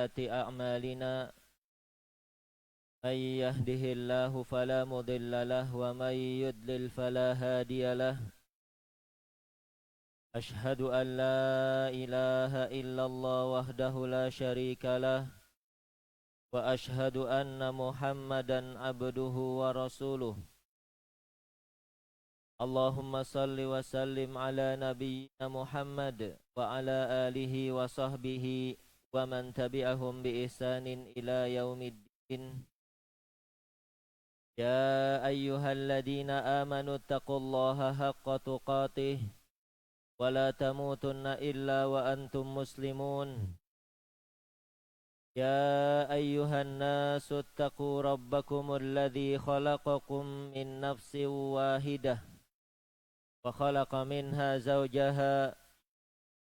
وسيئات أعمالنا من يهده الله فلا مضل له ومن يضلل فلا هادي له أشهد أن لا إله إلا الله وحده لا شريك له وأشهد أن محمدا عبده ورسوله اللهم صل وسلم على نبينا محمد وعلى آله وصحبه ومن تبعهم بإحسان إلى يوم الدين يا أيها الذين آمنوا اتقوا الله حق تقاته ولا تموتن إلا وأنتم مسلمون يا أيها الناس اتقوا ربكم الذي خلقكم من نفس واحدة وخلق منها زوجها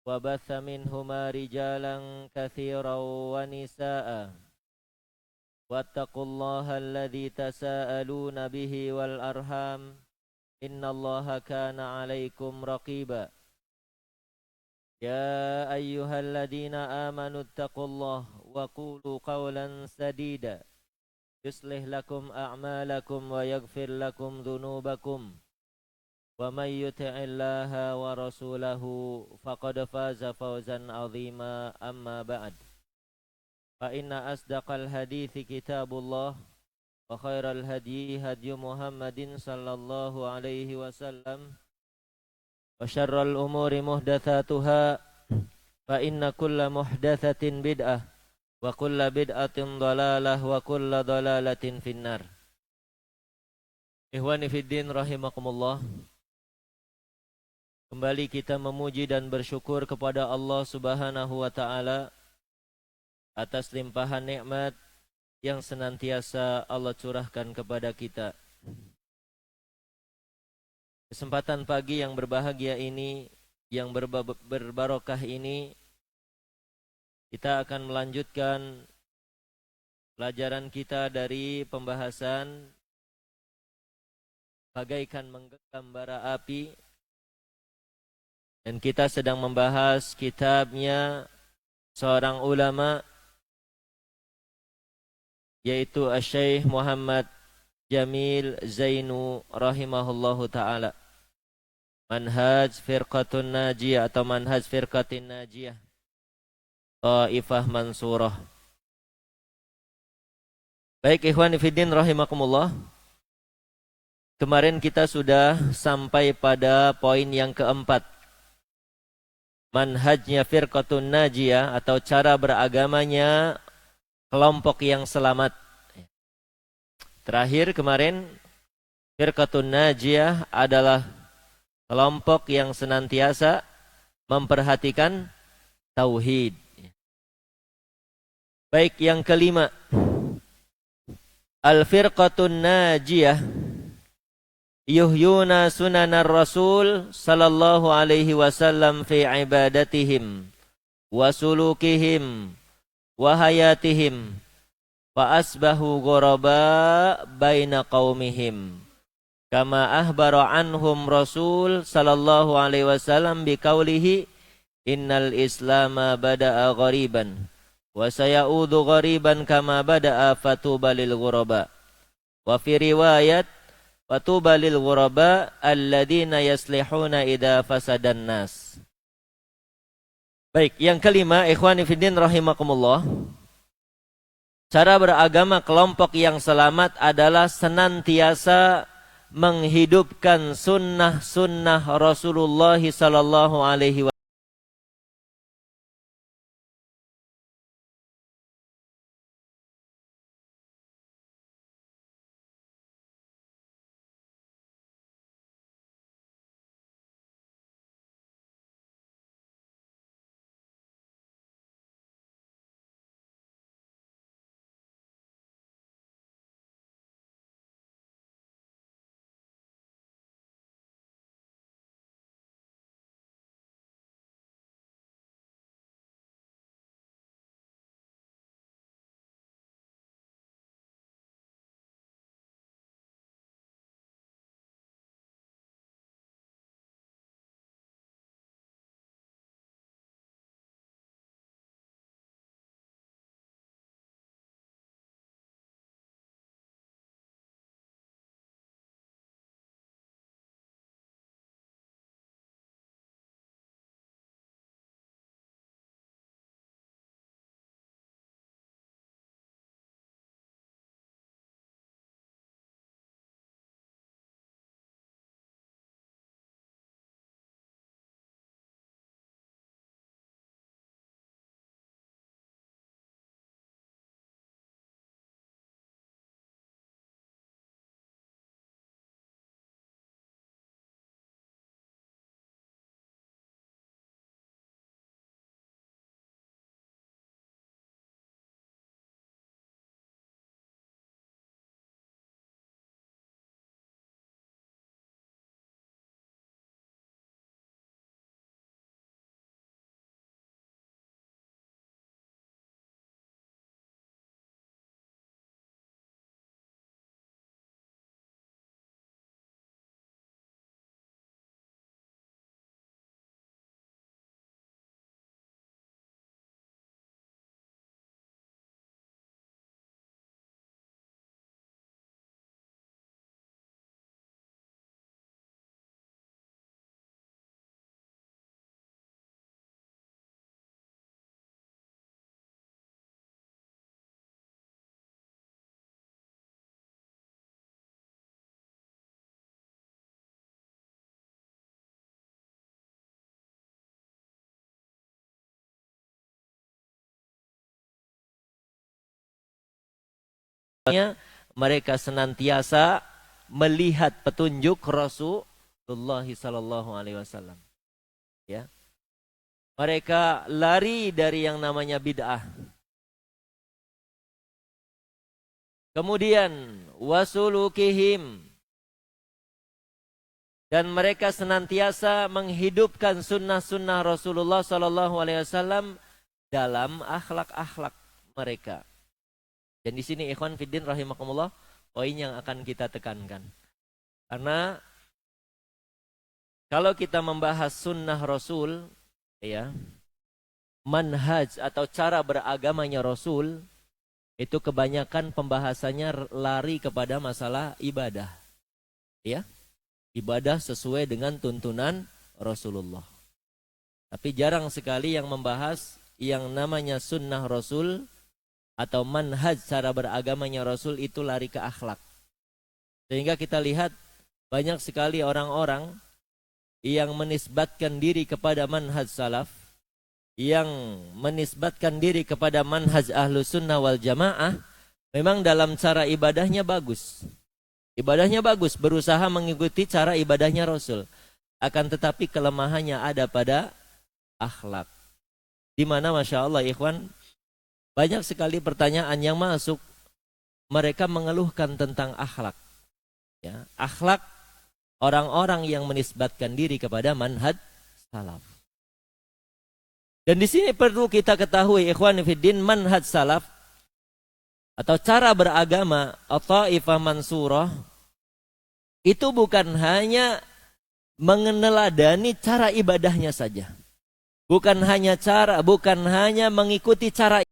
وبث منهما رجالا كثيرا ونساء واتقوا الله الذي تساءلون به والأرحام إن الله كان عليكم رقيبا يا أيها الذين آمنوا اتقوا الله وقولوا قولا سديدا يصلح لكم أعمالكم ويغفر لكم ذنوبكم ومن يطع الله ورسوله فقد فاز فوزا عظيما أما بعد فإن أصدق الحديث كتاب الله وخير الهدي هدي محمد صلى الله عليه وسلم وشر الأمور محدثاتها فإن كل محدثة بدعة وكل بدعة ضلالة وكل ضلالة في النار. Ikhwani fiddin rahimakumullah. Kembali kita memuji dan bersyukur kepada Allah Subhanahu wa taala atas limpahan nikmat yang senantiasa Allah curahkan kepada kita. Kesempatan pagi yang berbahagia ini, yang berbarokah ini, kita akan melanjutkan pelajaran kita dari pembahasan bagaikan menggenggam bara api, dan kita sedang membahas kitabnya seorang ulama yaitu Asy-Syaikh Muhammad Jamil Zainu rahimahullahu ta'ala, Manhaj Firqatun Najiyah atau Manhaj Firqatin Najiyah Taifah Mansurah. Baik ikhwan fillah rahimakumullah, kemarin kita sudah sampai pada poin yang keempat, manhajnya Firqatun Najiyah atau cara beragamanya kelompok yang selamat. Terakhir kemarin, Firqatun Najiyah adalah kelompok yang senantiasa memperhatikan tauhid. Baik, yang kelima, Al-Firqatun Najiyah yuhyuna sunanar Rasul sallallahu alaihi wasallam fi ibadatihim wa sulukihim wa hayatihim fa asbahu ghuraba baina qaumihim kama ahbara anhum Rasul sallallahu alaihi wasallam biqaulihi innal islama bada'a ghariban wa sayaudu ghariban kama bada'a fatuba lil ghuraba wa fi riwayat fatuba lil ghuraba alladziina yaslihuna idza fasadan nas. Baik, yang kelima ikhwani fiddin rahimakumullah, cara beragama kelompok yang selamat adalah senantiasa menghidupkan sunnah-sunnah Rasulullah sallallahu alaihi wasallam mereka senantiasa melihat petunjuk Rasulullah sallallahu alaihi wasallam. Ya. Mereka lari dari yang namanya bid'ah. Kemudian wasulukihim, dan mereka senantiasa menghidupkan sunnah-sunnah Rasulullah sallallahu alaihi wasallam dalam akhlak-akhlak mereka. Dan di sini ikhwan fiddin rahimakumullah, poin yang akan kita tekankan. Karena kalau kita membahas sunnah Rasul, ya, manhaj atau cara beragamanya Rasul, itu kebanyakan pembahasannya lari kepada masalah ibadah. Ya, ibadah sesuai dengan tuntunan Rasulullah. Tapi jarang sekali yang membahas yang namanya sunnah Rasul atau manhaj cara beragamanya Rasul itu lari ke akhlak. Sehingga kita lihat banyak sekali orang-orang yang menisbatkan diri kepada manhaj salaf, yang menisbatkan diri kepada manhaj ahlus sunnah wal jamaah, memang dalam cara ibadahnya bagus. Ibadahnya bagus, berusaha mengikuti cara ibadahnya Rasul. Akan tetapi kelemahannya ada pada akhlak. Di mana Masya Allah ikhwan, banyak sekali pertanyaan yang masuk, mereka mengeluhkan tentang akhlak. Ya, akhlak orang-orang yang menisbatkan diri kepada manhaj salaf. Dan di sini perlu kita ketahui ikhwan fiddin, manhaj salaf atau cara beragama At-Taifah Mansurah itu bukan hanya meneladani cara ibadahnya saja. Bukan hanya mengikuti cara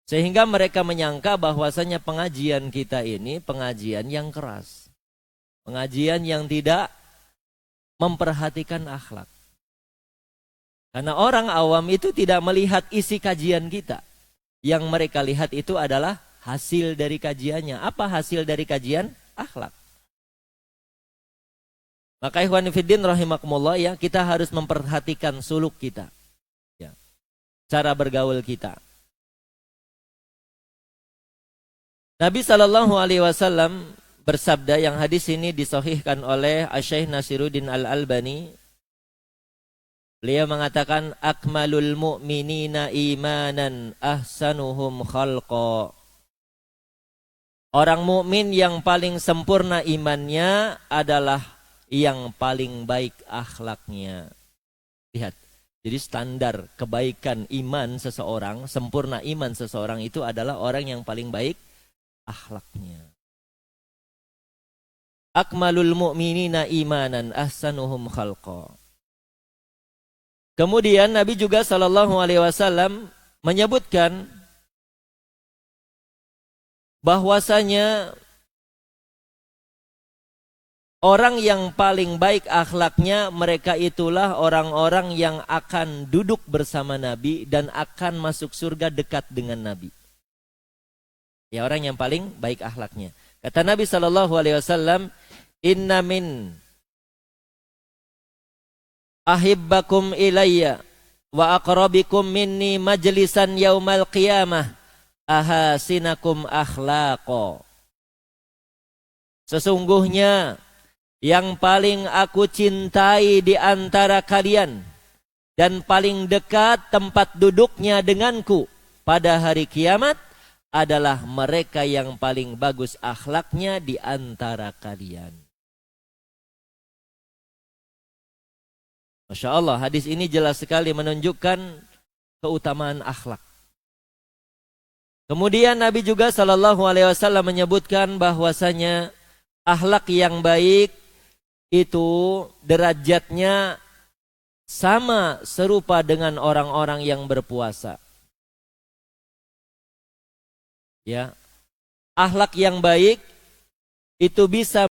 Sehingga mereka menyangka bahwasanya pengajian kita ini pengajian yang keras. Pengajian yang tidak memperhatikan akhlak. Karena orang awam itu tidak melihat isi kajian kita. Yang mereka lihat itu adalah hasil dari kajiannya. Apa hasil dari kajian? Akhlak. Maka ikhwan fillah rahimakumullah, ya, kita harus memperhatikan suluk kita. Ya. Cara bergaul kita. Nabi SAW bersabda, yang hadis ini disahihkan oleh Asy-Syaikh Nasiruddin Al-Albani. Beliau mengatakan, akmalul mu'minina imanan ahsanuhum khalqa. Orang mukmin yang paling sempurna imannya adalah yang paling baik akhlaknya. Lihat, jadi standar kebaikan iman seseorang, sempurna iman seseorang itu adalah orang yang paling baik akhlaknya. Akmalul mu'minina imanan ahsanuhum khalqa. Kemudian Nabi juga SAW menyebutkan bahwasanya orang yang paling baik akhlaknya, mereka itulah orang-orang yang akan duduk bersama Nabi dan akan masuk surga dekat dengan Nabi. Ya, orang yang paling baik akhlaknya. Kata Nabi SAW, inna min ahibbakum ilayya wa aqrabikum minni majlisan yaumal qiyamah ahasinakum akhlaqa. Sesungguhnya yang paling aku cintai di antara kalian dan paling dekat tempat duduknya denganku pada hari kiamat adalah mereka yang paling bagus akhlaknya di antara kalian. Masya Allah, hadis ini jelas sekali menunjukkan keutamaan akhlak. Kemudian Nabi juga SAW menyebutkan bahwasanya akhlak yang baik itu derajatnya sama serupa dengan orang-orang yang berpuasa. Ya, akhlak yang baik itu bisa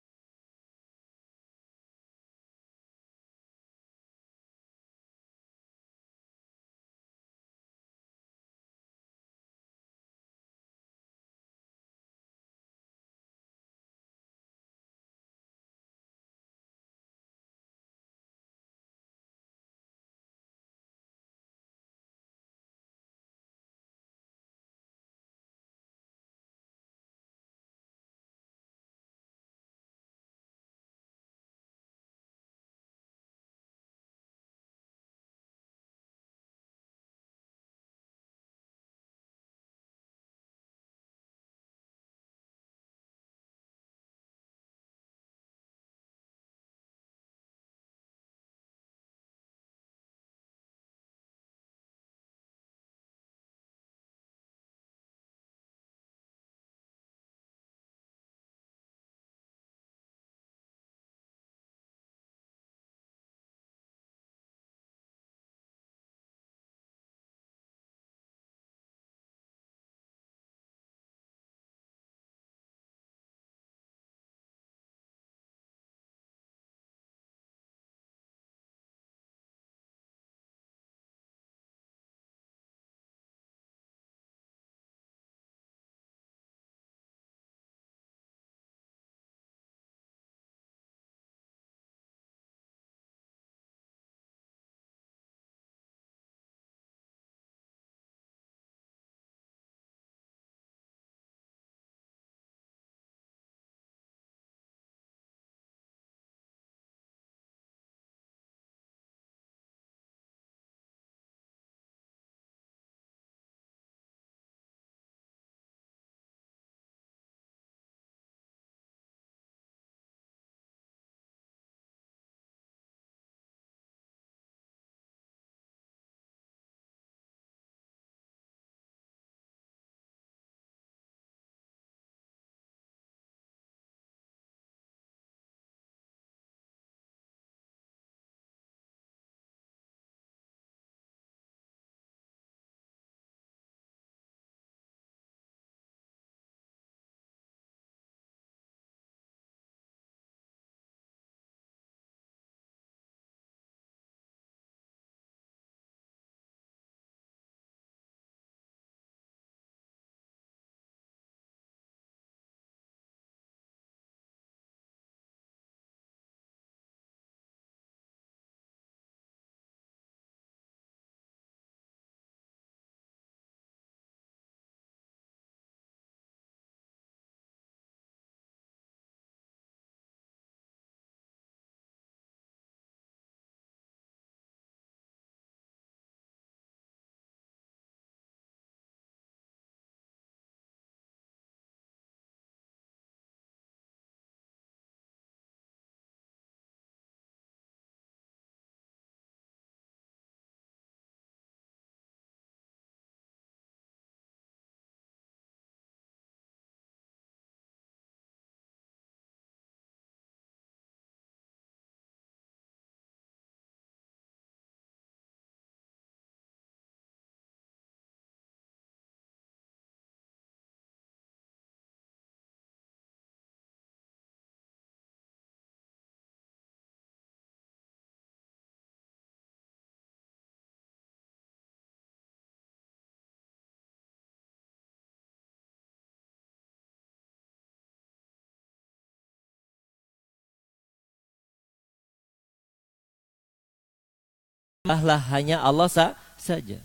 Disembahlah hanya Allah saja.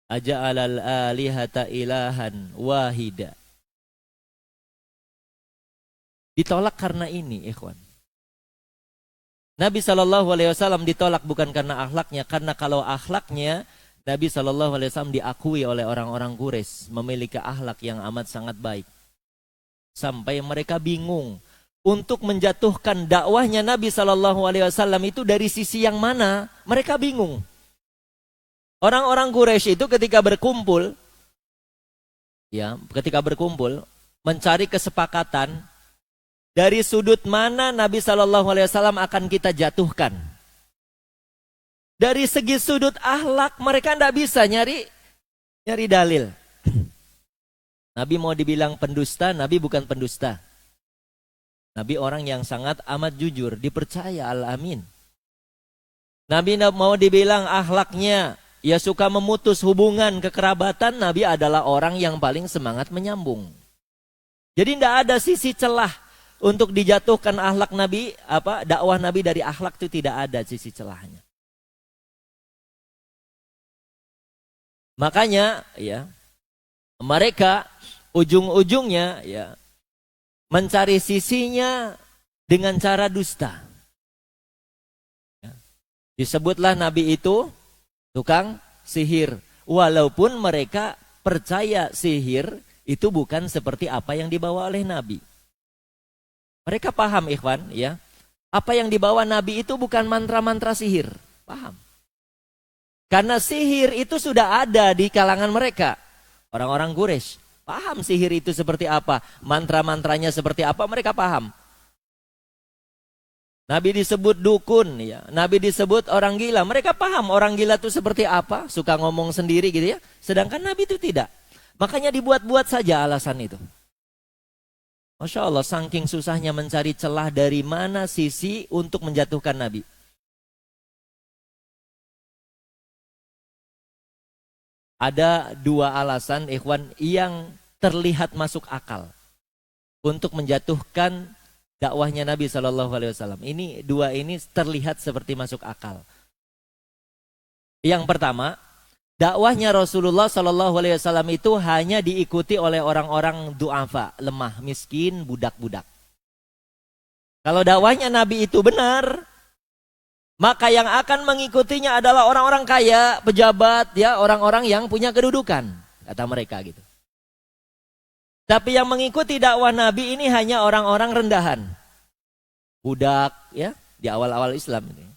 Aja'alal alihata ilahan wahida. Ditolak karena ini, ikhwan. Nabi SAW ditolak bukan karena akhlaknya, karena kalau akhlaknya Nabi SAW diakui oleh orang-orang Quraisy memiliki akhlak yang amat sangat baik. Sampai mereka bingung untuk menjatuhkan dakwahnya Nabi SAW itu dari sisi yang mana? Mereka bingung. Orang-orang Quraisy itu ketika berkumpul mencari kesepakatan dari sudut mana Nabi SAW akan kita jatuhkan. Dari segi sudut akhlak mereka tidak bisa nyari dalil. Nabi mau dibilang pendusta, Nabi bukan pendusta. Nabi orang yang sangat amat jujur, dipercaya al-amin. Nabi mau dibilang akhlaknya, ya suka memutus hubungan kekerabatan, Nabi adalah orang yang paling semangat menyambung. Jadi tidak ada sisi celah untuk dijatuhkan akhlak Nabi, dakwah Nabi dari akhlak itu tidak ada sisi celahnya. Makanya ya mereka ujung-ujungnya ya mencari sisinya dengan cara dusta. Ya. Disebutlah Nabi itu tukang sihir, walaupun mereka percaya sihir itu bukan seperti apa yang dibawa oleh Nabi. Mereka paham, ikhwan, ya. Apa yang dibawa Nabi itu bukan mantra-mantra sihir, paham? Karena sihir itu sudah ada di kalangan mereka. Orang-orang Quraisy paham sihir itu seperti apa, mantra-mantranya seperti apa, mereka paham. Nabi disebut dukun, ya. Nabi disebut orang gila, mereka paham orang gila itu seperti apa, suka ngomong sendiri gitu ya. Sedangkan Nabi itu tidak. Makanya dibuat-buat saja alasan itu. Masya Allah, saking susahnya mencari celah dari mana sisi untuk menjatuhkan Nabi. Ada dua alasan, ikhwan, yang terlihat masuk akal untuk menjatuhkan dakwahnya Nabi SAW. Ini dua ini terlihat seperti masuk akal. Yang pertama, dakwahnya Rasulullah SAW itu hanya diikuti oleh orang-orang du'afa, lemah, miskin, budak-budak. Kalau dakwahnya Nabi itu benar, maka yang akan mengikutinya adalah orang-orang kaya, pejabat, ya, orang-orang yang punya kedudukan, kata mereka gitu. Tapi yang mengikuti dakwah Nabi ini hanya orang-orang rendahan, budak, ya, di awal-awal Islam ini.